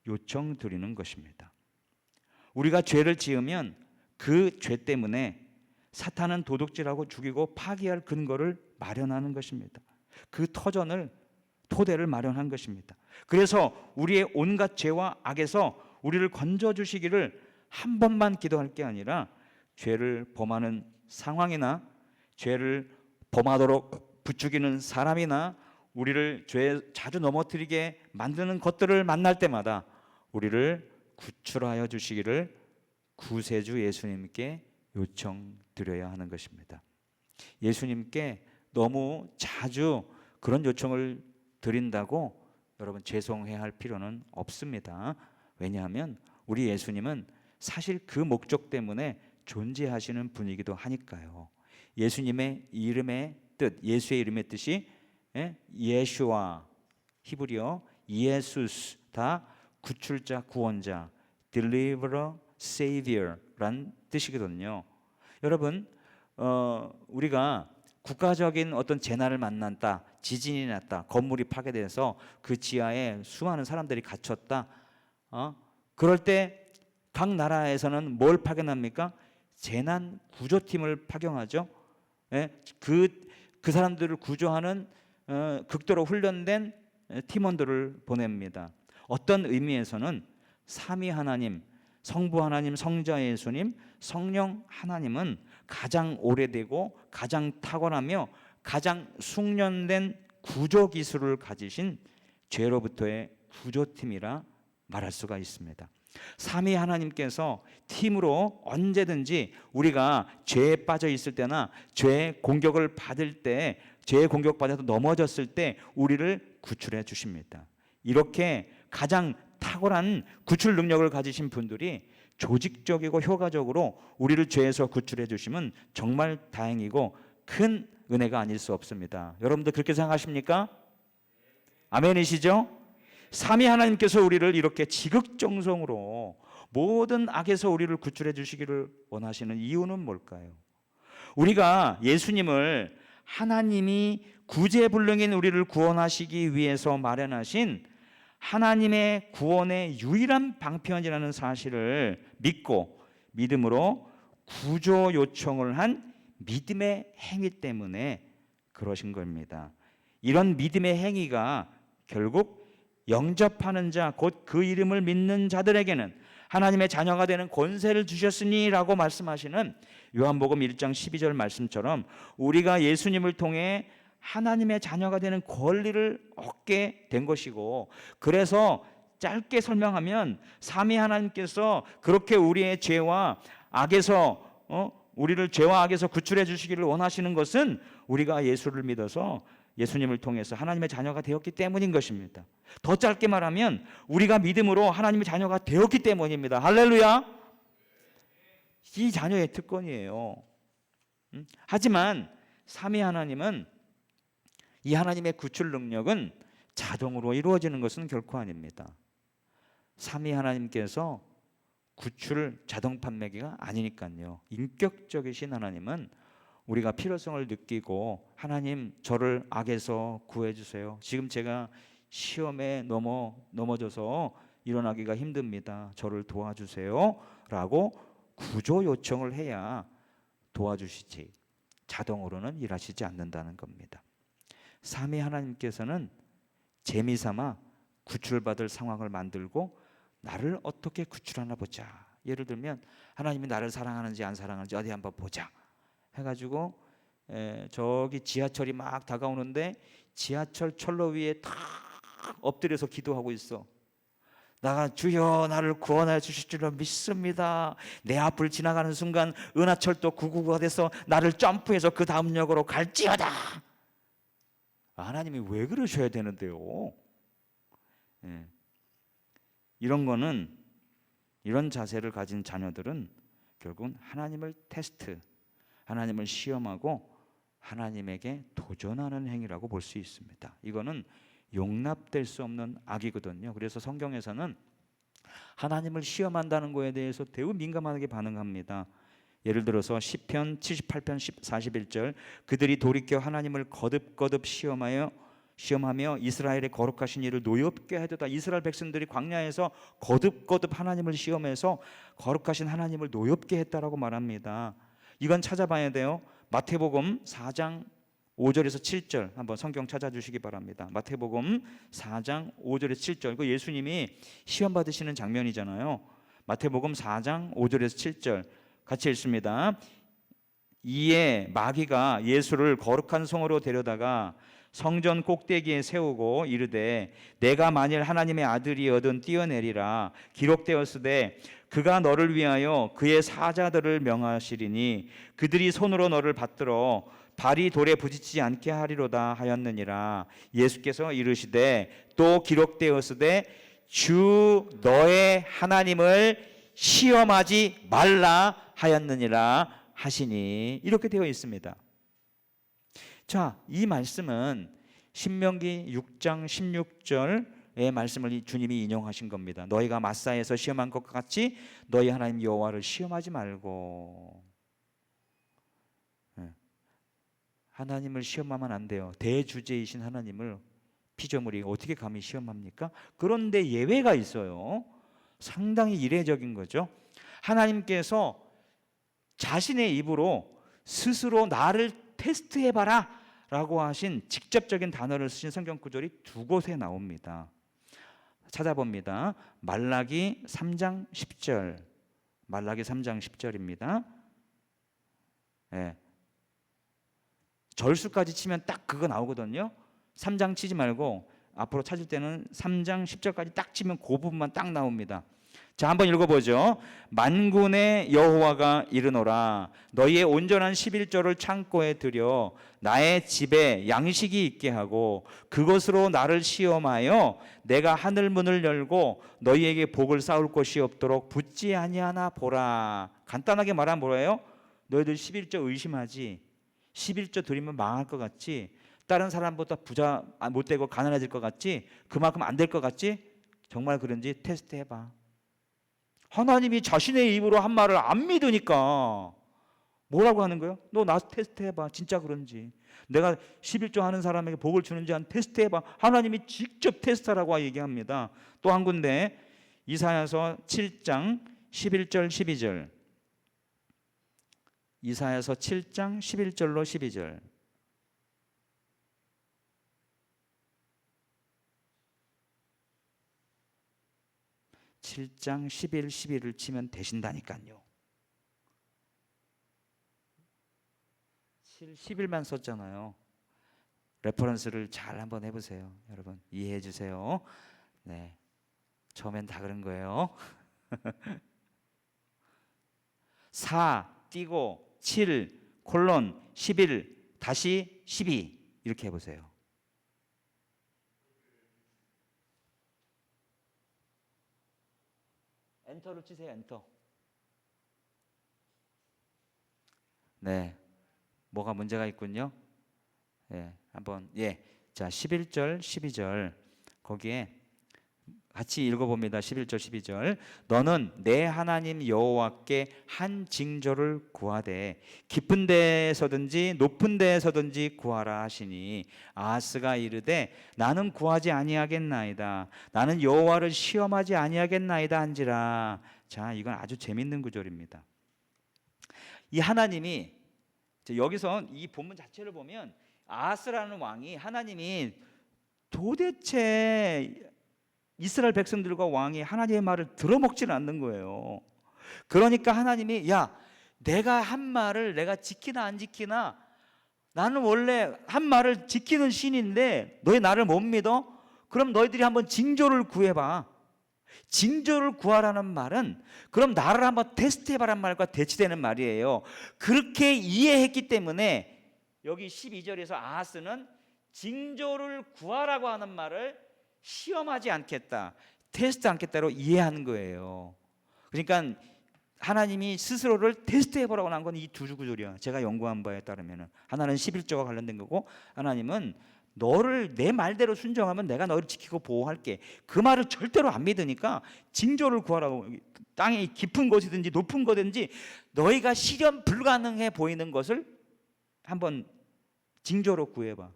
요청드리는 것입니다. 우리가 죄를 지으면 그 죄 때문에 사탄은 도둑질하고 죽이고 파괴할 근거를 마련하는 것입니다. 그 토대를 마련한 것입니다. 그래서 우리의 온갖 죄와 악에서 우리를 건져주시기를 한 번만 기도할 게 아니라 죄를 범하는 상황이나 죄를 범하도록 부추기는 사람이나 우리를 죄에 자주 넘어뜨리게 만드는 것들을 만날 때마다 우리를 구출하여 주시기를 구세주 예수님께 요청드려야 하는 것입니다. 예수님께 너무 자주 그런 요청을 드린다고 여러분 죄송해야 할 필요는 없습니다. 왜냐하면 우리 예수님은 사실 그 목적 때문에 존재하시는 분이기도 하니까요. 예수님의 이름의 뜻, 예수의 이름의 뜻이 예슈와, 히브리어 예수스, 다 구출자, 구원자, deliverer, savior란 뜻이거든요. 여러분, 우리가 국가적인 어떤 재난을 만났다, 지진이 났다, 건물이 파괴돼서 그 지하에 수많은 사람들이 갇혔다. 그럴 때 각 나라에서는 뭘 파견합니까? 재난 구조팀을 파견하죠. 그 사람들을 구조하는 극도로 훈련된 팀원들을 보냅니다. 어떤 의미에서는 삼위 하나님, 성부 하나님, 성자 예수님, 성령 하나님은 가장 오래되고 가장 탁월하며 가장 숙련된 구조 기술을 가지신 죄로부터의 구조팀이라 말할 수가 있습니다. 삼위 하나님께서 팀으로 언제든지 우리가 죄에 빠져 있을 때나 죄의 공격을 받을 때, 죄의 공격받아서 넘어졌을 때 우리를 구출해 주십니다. 이렇게 가장 탁월한 구출 능력을 가지신 분들이 조직적이고 효과적으로 우리를 죄에서 구출해 주시면 정말 다행이고 큰 은혜가 아닐 수 없습니다. 여러분들 그렇게 생각하십니까? 아멘이시죠? 삼위 하나님께서 우리를 이렇게 지극정성으로 모든 악에서 우리를 구출해 주시기를 원하시는 이유는 뭘까요? 우리가 예수님을 하나님이 구제불능인 우리를 구원하시기 위해서 마련하신 하나님의 구원의 유일한 방편이라는 사실을 믿고 믿음으로 구조 요청을 한 믿음의 행위 때문에 그러신 겁니다. 이런 믿음의 행위가 결국 영접하는 자, 곧 그 이름을 믿는 자들에게는 하나님의 자녀가 되는 권세를 주셨으니 라고 말씀하시는 요한복음 1장 12절 말씀처럼 우리가 예수님을 통해 하나님의 자녀가 되는 권리를 얻게 된 것이고, 그래서 짧게 설명하면 삼위 하나님께서 그렇게 우리의 죄와 악에서 우리를 죄와 악에서 구출해 주시기를 원하시는 것은 우리가 예수를 믿어서 예수님을 통해서 하나님의 자녀가 되었기 때문인 것입니다. 더 짧게 말하면 우리가 믿음으로 하나님의 자녀가 되었기 때문입니다. 할렐루야. 이 자녀의 특권이에요. 하지만 삼위 하나님은, 이 하나님의 구출 능력은 자동으로 이루어지는 것은 결코 아닙니다. 삼위 하나님께서 구출 자동 판매기가 아니니까요. 인격적이신 하나님은 우리가 필요성을 느끼고 하나님 저를 악에서 구해주세요. 지금 제가 시험에 넘어져서 일어나기가 힘듭니다. 저를 도와주세요. 라고 구조 요청을 해야 도와주시지 자동으로는 일하시지 않는다는 겁니다. 삼위 하나님께서는 재미삼아 구출받을 상황을 만들고 나를 어떻게 구출하나 보자. 예를 들면 하나님이 나를 사랑하는지 안 사랑하는지 어디 한번 보자 해가지고 저기 지하철이 막 다가오는데 지하철 철로 위에 탁 엎드려서 기도하고 있어. 나가 주여 나를 구원하여 주실 줄로 믿습니다. 내 앞을 지나가는 순간 은하철도 999가 돼서 나를 점프해서 그 다음 역으로 갈지어다. 하나님이 왜 그러셔야 되는데요? 이런 거는, 이런 자세를 가진 자녀들은 결국은 하나님을 테스트, 하나님을 시험하고 하나님에게 도전하는 행위라고 볼 수 있습니다. 이거는 용납될 수 없는 악이거든요. 그래서 성경에서는 하나님을 시험한다는 거에 대해서 매우 민감하게 반응합니다. 예를 들어서 시편 78편 41절 그들이 돌이켜 하나님을 거듭거듭 시험하여 시험하며 이스라엘의 거룩하신 이를 노엽게 하도다. 이스라엘 백성들이 광야에서 거듭거듭 하나님을 시험해서 거룩하신 하나님을 노엽게 했다라고 말합니다. 이건 찾아봐야 돼요. 마태복음 4장 5절에서 7절 한번 성경 찾아주시기 바랍니다. 마태복음 4장 5절에서 7절. 그 예수님이 시험 받으시는 장면이잖아요. 마태복음 4장 5절에서 7절 같이 읽습니다. 이에 마귀가 예수를 거룩한 성으로 데려다가 성전 꼭대기에 세우고 이르되 내가 만일 하나님의 아들이거든 뛰어내리라. 기록되었으되 그가 너를 위하여 그의 사자들을 명하시리니 그들이 손으로 너를 받들어 발이 돌에 부딪히지 않게 하리로다 하였느니라. 예수께서 이르시되 또 기록되었으되 주 너의 하나님을 시험하지 말라 하였느니라 하시니. 이렇게 되어 있습니다. 자, 이 말씀은 신명기 6장 16절의 말씀을 주님이 인용하신 겁니다. 너희가 마사에서 시험한 것과 같이 너희 하나님 여호와를 시험하지 말고. 하나님을 시험하면 안 돼요. 대주제이신 하나님을 피조물이 어떻게 감히 시험합니까? 그런데 예외가 있어요. 상당히 이례적인 거죠. 하나님께서 자신의 입으로 스스로 나를 테스트해봐라 라고 하신 직접적인 단어를 쓰신 성경 구절이 두 곳에 나옵니다. 찾아봅니다. 말라기 3장 10절, 말라기 3장 10절입니다. 네. 절수까지 치면 딱 그거 나오거든요. 3장 치지 말고 앞으로 찾을 때는 3장 10절까지 딱 치면 그 부분만 딱 나옵니다. 자, 한번 읽어보죠. 만군의 여호와가 이르노라 너희의 온전한 11조를 창고에 들여 나의 집에 양식이 있게 하고 그것으로 나를 시험하여 내가 하늘 문을 열고 너희에게 복을 쌓을 것이 없도록 붙지 아니하나 보라. 간단하게 말하면 뭐예요? 너희들 11조 의심하지? 11조 드리면 망할 것 같지? 다른 사람보다 부자 못되고 가난해질 것 같지? 그만큼 안 될 것 같지? 정말 그런지 테스트 해봐. 하나님이 자신의 입으로 한 말을 안 믿으니까 뭐라고 하는 거예요? 너 나 테스트 해봐. 진짜 그런지. 내가 11조 하는 사람에게 복을 주는지 한 테스트 해봐. 하나님이 직접 테스트하라고 얘기합니다. 또 한 군데 이사야서 7장 11절 12절, 이사야서 7장 11절로 12절. (7장 11, 12를) 치면 되신다니까요. 11만 썼잖아요. 레퍼런스를 잘 한번 해보세요. 여러분 이해해 주세요. 네, 처음엔 다 그런 거예요. 4 띄고 7 콜론 11 다시 12 이렇게 해보세요. 엔터를 치세요. 엔터. 네, 뭐가 문제가 있군요. 한번 자 11절 12절 거기에 같이 읽어봅니다. 11절 12절. 너는 내 하나님 여호와께 한 징조를 구하되 깊은 데에서든지 높은 데에서든지 구하라 하시니 아하스가 이르되 나는 구하지 아니하겠나이다. 나는 여호와를 시험하지 아니하겠나이다 한지라. 자, 이건 아주 재밌는 구절입니다. 이 하나님이 여기서 이 본문 자체를 보면 아하스라는 왕이 하나님이 도대체 이스라엘 백성들과 왕이 하나님의 말을 들어먹지는 않는 거예요. 그러니까 하나님이 내가 한 말을 내가 지키나 안 지키나, 나는 원래 한 말을 지키는 신인데 너희 나를 못 믿어? 그럼 너희들이 한번 징조를 구해봐. 징조를 구하라는 말은 그럼 나를 한번 테스트해봐라는 말과 대치되는 말이에요. 그렇게 이해했기 때문에 여기 12절에서 아하스는 징조를 구하라고 하는 말을 시험하지 않겠다, 테스트 않겠다로 이해하는 거예요. 그러니까 하나님이 스스로를 테스트해보라고 한 건 이 두 구절이야. 제가 연구한 바에 따르면 하나는 11조가 관련된 거고, 하나님은 너를 내 말대로 순종하면 내가 너를 지키고 보호할게. 그 말을 절대로 안 믿으니까 징조를 구하라고. 땅이 깊은 곳이든지 높은 곳이든지 너희가 실현 불가능해 보이는 것을 한번 징조로 구해봐.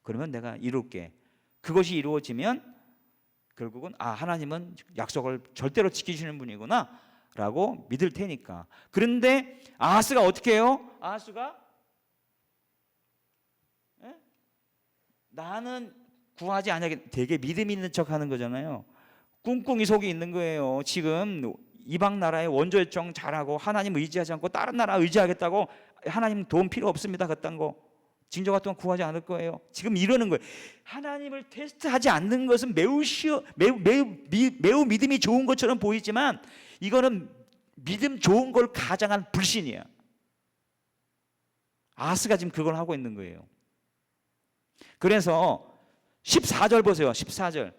그러면 내가 이룰게. 그것이 이루어지면 결국은 하나님은 약속을 절대로 지키시는 분이구나 라고 믿을 테니까. 그런데 아하스가 어떻게 해요? 아하스가 나는 구하지 않게 되게 믿음 있는 척 하는 거잖아요. 꿍꿍이 속에 있는 거예요. 지금 이방 나라의 원조 요청 잘하고 하나님 의지하지 않고 다른 나라 의지하겠다고, 하나님 도움 필요 없습니다 그딴 거 징조 같은 거 구하지 않을 거예요. 지금 이러는 거예요. 하나님을 테스트하지 않는 것은 매우 믿음이 좋은 것처럼 보이지만 이거는 믿음 좋은 걸 가장한 불신이야. 아하스가 지금 그걸 하고 있는 거예요. 그래서 14절 보세요. 14절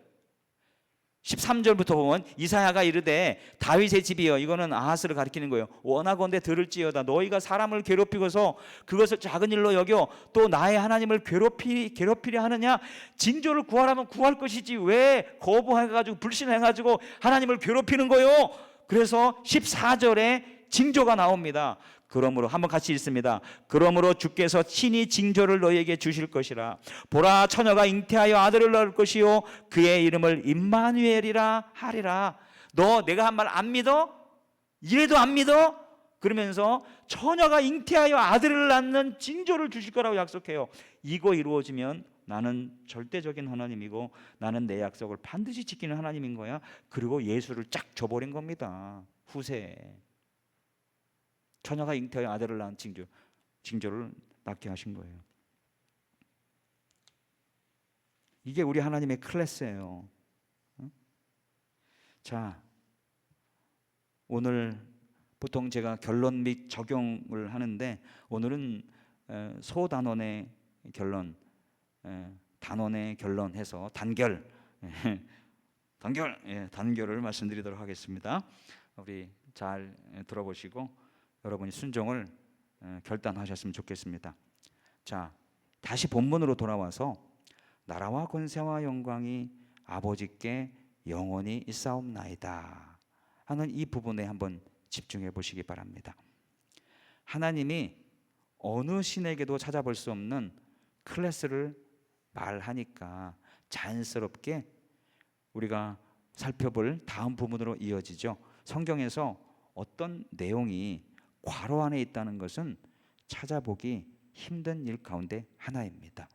13절부터 보면 이사야가 이르되 다윗의 집이여, 이거는 아하스를 가리키는 거예요. 원하건대 들을지어다. 너희가 사람을 괴롭히고서 그것을 작은 일로 여겨 또 나의 하나님을 괴롭히려 하느냐. 징조를 구하라면 구할 것이지 왜 거부해가지고 불신해가지고 하나님을 괴롭히는 거요. 그래서 14절에 징조가 나옵니다. 그러므로 한번 같이 읽습니다. 그러므로 주께서 친히 징조를 너희에게 주실 것이라. 보라, 처녀가 잉태하여 아들을 낳을 것이요 그의 이름을 임마누엘이라 하리라. 너 내가 한 말 안 믿어? 이래도 안 믿어? 그러면서 처녀가 잉태하여 아들을 낳는 징조를 주실 거라고 약속해요. 이거 이루어지면 나는 절대적인 하나님이고 나는 내 약속을 반드시 지키는 하나님인 거야. 그리고 예수를 쫙 줘버린 겁니다. 후세에 처녀가 잉태하여 아들을 낳은 징조를 낳게 하신 거예요. 이게 우리 하나님의 클래스예요. 자, 오늘 보통 제가 결론 및 적용을 하는데 오늘은 소단원의 결론, 단원의 결론 해서 단결을 말씀드리도록 하겠습니다. 우리 잘 들어보시고 여러분이 순종을 결단하셨으면 좋겠습니다. 자, 다시 본문으로 돌아와서 나라와 권세와 영광이 아버지께 영원히 있사옵나이다 하는 이 부분에 한번 집중해 보시기 바랍니다. 하나님이 어느 신에게도 찾아볼 수 없는 클래스를 말하니까 자연스럽게 우리가 살펴볼 다음 부분으로 이어지죠. 성경에서 어떤 내용이 괄호 안에 있다는 것은 찾아보기 힘든 일 가운데 하나입니다.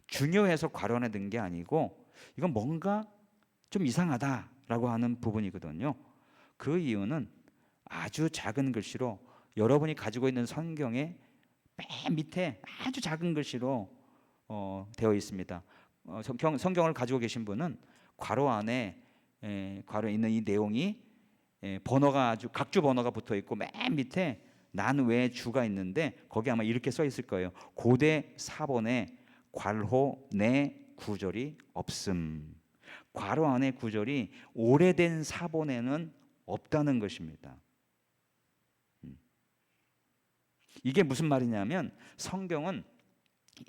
중요해서 괄호 안에 든 게 아니고 이건 뭔가 좀 이상하다라고 하는 부분이거든요. 그 이유는 아주 작은 글씨로 여러분이 가지고 있는 성경의 맨 밑에 아주 작은 글씨로 되어 있습니다. 성경을 가지고 계신 분은 괄호 안에 괄호에 있는 이 내용이 번호가 아주 각주 번호가 붙어 있고 맨 밑에 난 외에 주가 있는데 거기 아마 이렇게 써 있을 거예요. 고대 사본에 괄호 내 구절이 없음. 괄호 안에 구절이 오래된 사본에는 없다는 것입니다. 이게 무슨 말이냐면 성경은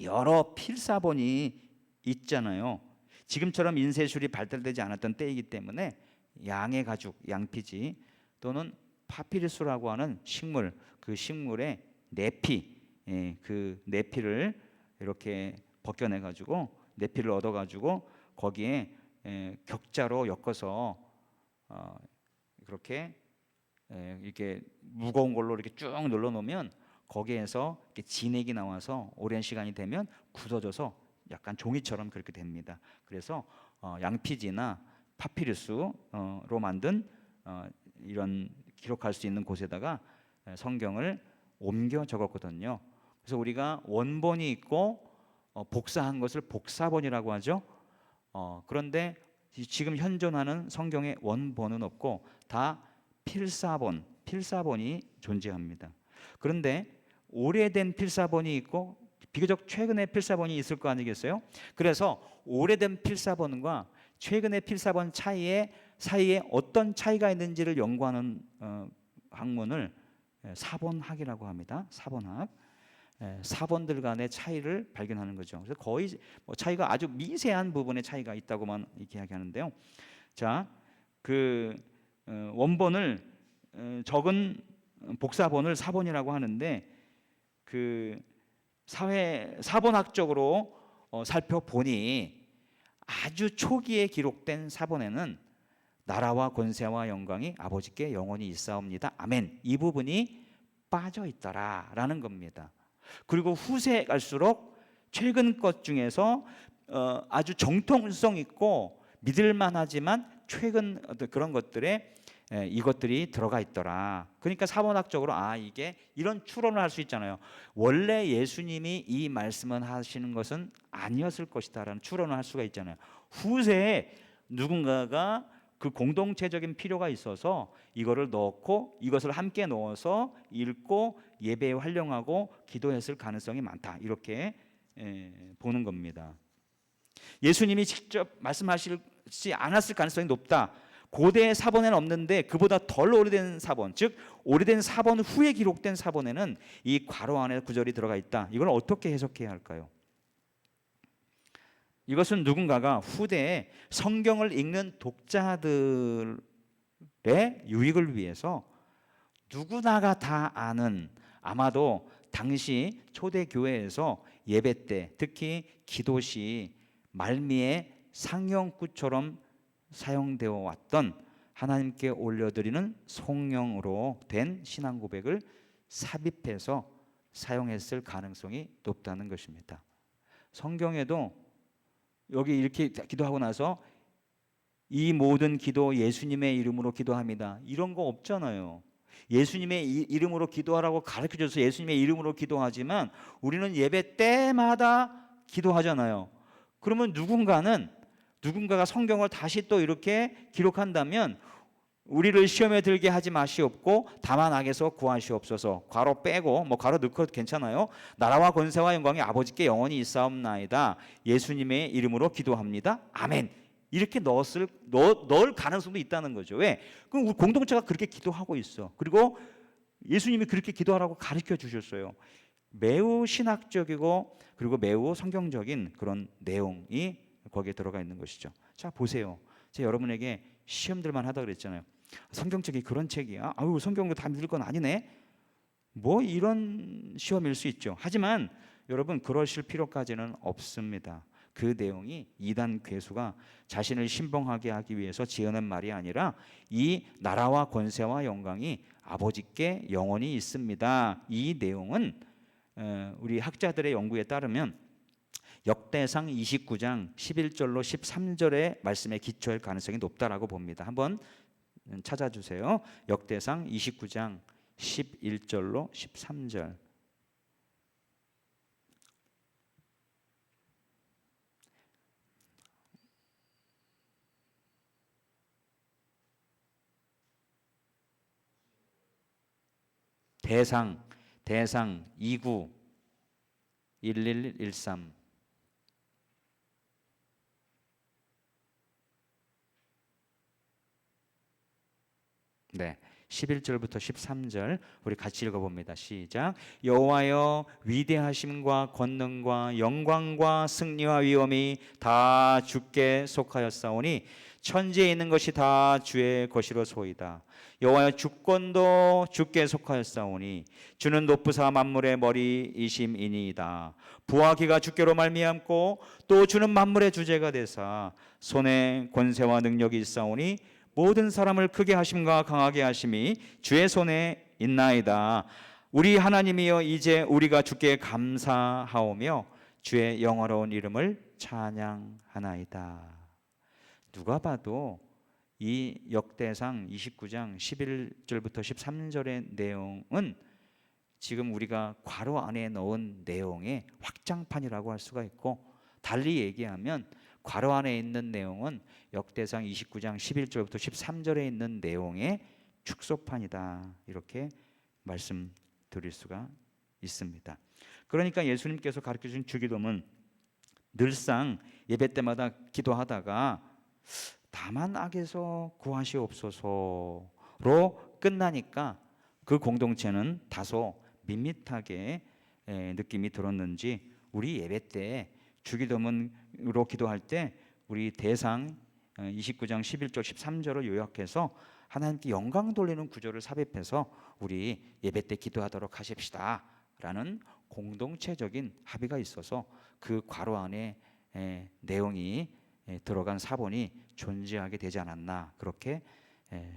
여러 필사본이 있잖아요. 지금처럼 인쇄술이 발달되지 않았던 때이기 때문에 양의 가죽, 양피지 또는 파피루스라고 하는 식물, 그 식물의 내피, 그 내피를 이렇게 벗겨내 가지고 내피를 얻어 가지고 거기에 격자로 엮어서 그렇게 이렇게 무거운 걸로 이렇게 쭉 눌러 놓으면 거기에서 이렇게 진액이 나와서 오랜 시간이 되면 굳어져서 약간 종이처럼 그렇게 됩니다. 그래서 양피지나 파피루스로 만든 이런 기록할 수 있는 곳에다가 성경을 옮겨 적었거든요. 그래서 우리가 원본이 있고 복사한 것을 복사본이라고 하죠. 그런데 지금 현존하는 성경의 원본은 없고 다 필사본이 존재합니다. 그런데 오래된 필사본이 있고 비교적 최근의 필사본이 있을 거 아니겠어요? 그래서 오래된 필사본과 최근의 필사본 사이에 어떤 차이가 있는지를 연구하는 학문을 사본학이라고 합니다. 사본학. 사본들 간의 차이를 발견하는 거죠. 그래서 거의 차이가 아주 미세한 부분의 차이가 있다고만 이야기하는데요. 자, 그 원본을 적은 복사본을 사본이라고 하는데 그 사본학적으로 살펴보니 아주 초기에 기록된 사본에는 나라와 권세와 영광이 아버지께 영원히 있사옵니다. 아멘. 이 부분이 빠져 있더라라는 겁니다. 그리고 후세에 갈수록 최근 것 중에서 아주 정통성 있고 믿을만하지만 최근 그런 것들에 이것들이 들어가 있더라. 그러니까 사본학적으로 이게 이런 추론을 할 수 있잖아요. 원래 예수님이 이 말씀을 하시는 것은 아니었을 것이다라는 추론을 할 수가 있잖아요. 후세에 누군가가 그 공동체적인 필요가 있어서 이거를 넣고 이것을 함께 넣어서 읽고 예배에 활용하고 기도했을 가능성이 많다. 이렇게 보는 겁니다. 예수님이 직접 말씀하시지 않았을 가능성이 높다. 고대 사본에는 없는데 그보다 덜 오래된 사본, 즉 오래된 사본 후에 기록된 사본에는 이 괄호 안에 구절이 들어가 있다. 이걸 어떻게 해석해야 할까요? 이것은 누군가가 후대에 성경을 읽는 독자들의 유익을 위해서 누구나가 다 아는, 아마도 당시 초대교회에서 예배 때 특히 기도 시 말미에 상형구처럼 사용되어 왔던 하나님께 올려드리는 송영으로 된 신앙 고백을 삽입해서 사용했을 가능성이 높다는 것입니다. 성경에도 여기 이렇게 기도하고 나서 이 모든 기도 예수님의 이름으로 기도합니다. 이런 거 없잖아요. 예수님의 이름으로 기도하라고 가르쳐줘서 예수님의 이름으로 기도하지만 우리는 예배 때마다 기도하잖아요. 그러면 누군가가 성경을 다시 또 이렇게 기록한다면 우리를 시험에 들게 하지 마시옵고 다만 악에서 구하시옵소서. 괄호 빼고 괄호 넣고 괜찮아요. 나라와 권세와 영광이 아버지께 영원히 있사옵나이다. 예수님의 이름으로 기도합니다. 아멘. 이렇게 넣을 가능성도 있다는 거죠. 왜? 그럼 우리 공동체가 그렇게 기도하고 있어. 그리고 예수님이 그렇게 기도하라고 가르쳐 주셨어요. 매우 신학적이고 그리고 매우 성경적인 그런 내용이 거기에 들어가 있는 것이죠. 자, 보세요. 제가 여러분에게 시험들만 하다 그랬잖아요. 성경책이 그런 책이야? 아유, 성경도 다 믿을 건 아니네. 이런 시험일 수 있죠. 하지만 여러분 그러실 필요까지는 없습니다. 그 내용이 이단 괴수가 자신을 신봉하게 하기 위해서 지어낸 말이 아니라 이 나라와 권세와 영광이 아버지께 영원히 있습니다. 이 내용은 우리 학자들의 연구에 따르면 역대상 29장 11절로 13절의 말씀에 기초할 가능성이 높다라고 봅니다. 한번 찾아주세요. 역대상 29장 11절로 13절. 대상 29 1113. 네, 11절부터 13절 우리 같이 읽어봅니다. 시작. 여호와여, 위대하심과 권능과 영광과 승리와 위엄이 다 주께 속하였사오니 천지에 있는 것이 다 주의 것이로소이다. 여호와여, 주권도 주께 속하였사오니 주는 높으사 만물의 머리이심이니이다. 부와 기가 주께로 말미암고 또 주는 만물의 주제가 되사 손에 권세와 능력이 있사오니 모든 사람을 크게 하심과 강하게 하심이 주의 손에 있나이다. 우리 하나님이여, 이제 우리가 주께 감사하오며 주의 영화로운 이름을 찬양하나이다. 누가 봐도 이 역대상 29장 11절부터 13절의 내용은 지금 우리가 괄호 안에 넣은 내용의 확장판이라고 할 수가 있고, 달리 얘기하면 괄호 안에 있는 내용은 역대상 29장 11절부터 13절에 있는 내용의 축소판이다. 이렇게 말씀드릴 수가 있습니다. 그러니까 예수님께서 가르쳐주신 주기도문, 늘상 예배 때마다 기도하다가 다만 악에서 구하시옵소서로 끝나니까 그 공동체는 다소 밋밋하게 느낌이 들었는지 우리 예배 때 주기도문으로 기도할 때 우리 대상 29장 11절 13절을 요약해서 하나님께 영광 돌리는 구절을 삽입해서 우리 예배 때 기도하도록 하십시다 라는 공동체적인 합의가 있어서 그 괄호 안에 내용이 들어간 사본이 존재하게 되지 않았나, 그렇게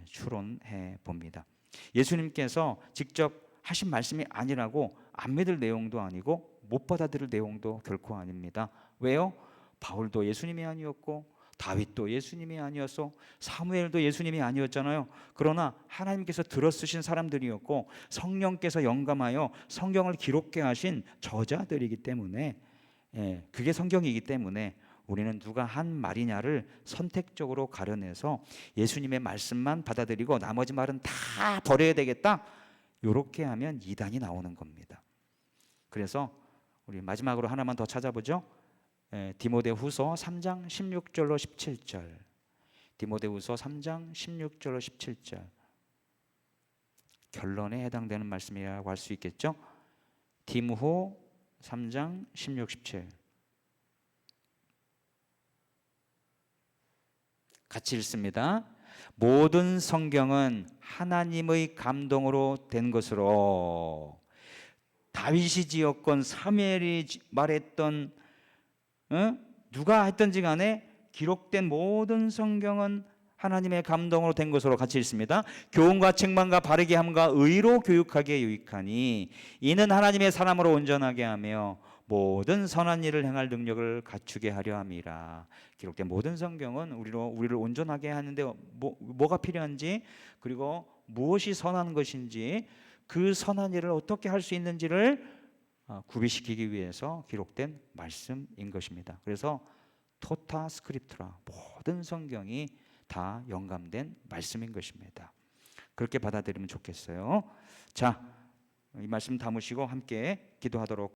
추론해 봅니다. 예수님께서 직접 하신 말씀이 아니라고 안 믿을 내용도 아니고 못 받아들일 내용도 결코 아닙니다. 왜요? 바울도 예수님이 아니었고 다윗도 예수님이 아니었어, 사무엘도 예수님이 아니었잖아요. 그러나 하나님께서 들어 쓰신 사람들이었고 성령께서 영감하여 성경을 기록해 하신 저자들이기 때문에, 그게 성경이기 때문에 우리는 누가 한 말이냐를 선택적으로 가려내서 예수님의 말씀만 받아들이고 나머지 말은 다 버려야 되겠다, 이렇게 하면 이단이 나오는 겁니다. 그래서 우리 마지막으로 하나만 더 찾아보죠. 디모데후서 3장 16절로 17절. 디모데후서 3장 16절로 17절. 결론에 해당되는 말씀이라고 할 수 있겠죠. 디모후 3장 16, 17. 같이 읽습니다. 모든 성경은 하나님의 감동으로 된 것으로, 다윗이 지었건 사무엘이 말했던 누가 했던지 간에 기록된 모든 성경은 하나님의 감동으로 된 것으로, 같이 읽습니다. 교훈과 책망과 바르게 함과 의로 교육하기에 유익하니 이는 하나님의 사람으로 온전하게 하며 모든 선한 일을 행할 능력을 갖추게 하려 함이라. 기록된 모든 성경은 우리를 온전하게 하는데 뭐가 필요한지, 그리고 무엇이 선한 것인지, 그 선한 일을 어떻게 할 수 있는지를 구비시키기 위해서 기록된 말씀인 것입니다. 그래서 토타 스크립트라, 모든 성경이 다 영감된 말씀인 것입니다. 그렇게 받아들이면 좋겠어요. 자, 이 말씀 담으시고 함께 기도하도록